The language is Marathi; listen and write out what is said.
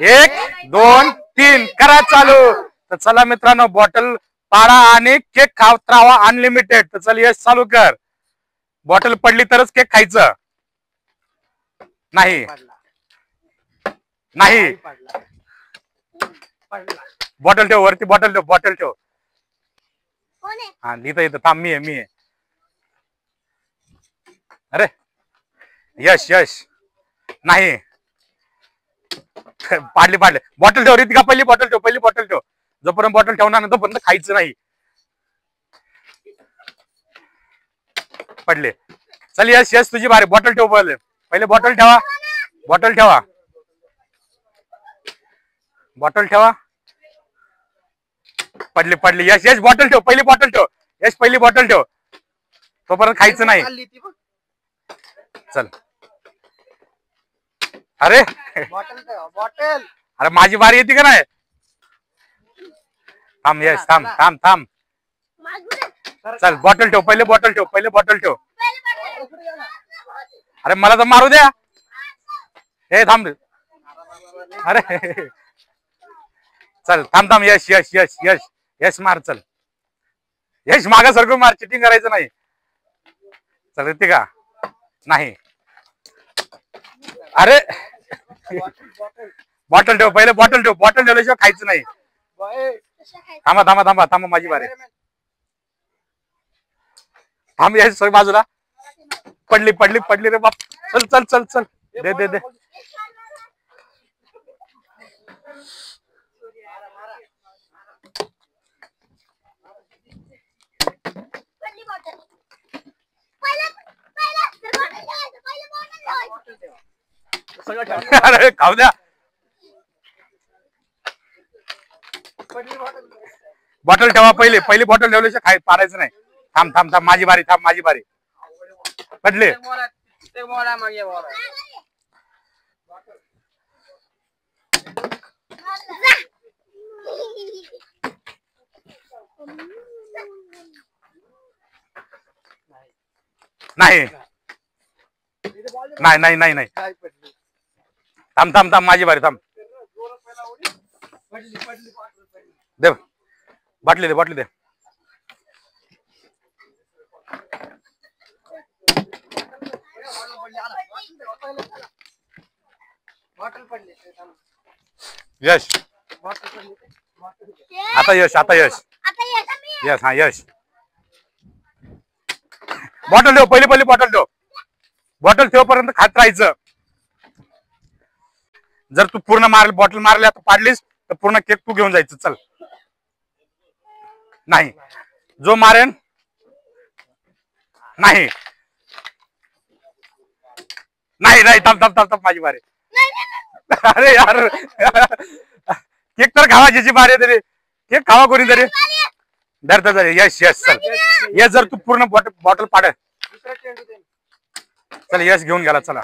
1 2 3 करा चालू। तर चला मित्रांनो, बॉटल पाडा आणि केक खावा अनलिमिटेड। तर चल यश चालू कर। बॉटल पडली तरच केक खायचं, नाही नाही। बॉटल ठेव वरती, बॉटल ठेव, बॉटल ठेव। हा इथं इथं थांब, मी आहे। अरे यश यश नाही, पाडली। बॉटल ठेव रितिका, पहिली बॉटल ठेव। जोपर्यंत बॉटल ठेवणार ना तोपर्यंत खायचं नाही। पडले। चल यश यश तुझी बारी। बॉटल ठेव पहिले बॉटल ठेवा, बॉटल ठेवा। पडली। यश यश बॉटल ठेव, पहिली बॉटल ठेव। यश पहिली बॉटल ठेव, तोपर्यंत खायचं नाही। चल अरे बॉटल अरे माझी बारी येते का नाही? थांब यश, थांब। चल बॉटल ठेव, पहिले बॉटल ठेव। अरे मला तर मारू द्या। हे थांब, अरे चल थांब। यश मार, चल यश मागा सारखं मार, चिटिंग करायचं नाही। चल येते का नाही? अरे बॉटल ठेव, पहिले बॉटल ठेवल्याशिवाय खायचं नाही। थांबा माझी बारी। थांब यश सगळी बाजूला। पडली रे बाप। चल दे। अरे खाऊ द्या। बॉटल ठेवा, पहिली बॉटल ठेवल्याशिवाय खाय पारायचं नाही। थांब माझी बारी, पडले। नाही। थांब माझी बारी, थांब। दे बाटली दे। यश आता यश हा यश बॉटल ठेव, पहिली बॉटल ठेव पर्यंत खात राहायचं। जर तू पूर्ण बॉटल मारल्या तर पाडलीस तर पूर्ण केक तू घेऊन जायचं। चल नाही, जो मारेन नाही। थांब माझी बारी। अरे यार केक तर खावा, ज्याची बारी आहे तरी केक खावा कोणी तरी। धर यश चल यश, जर तू पूर्ण बॉटल पाड, चल यश घेऊन गेला। चला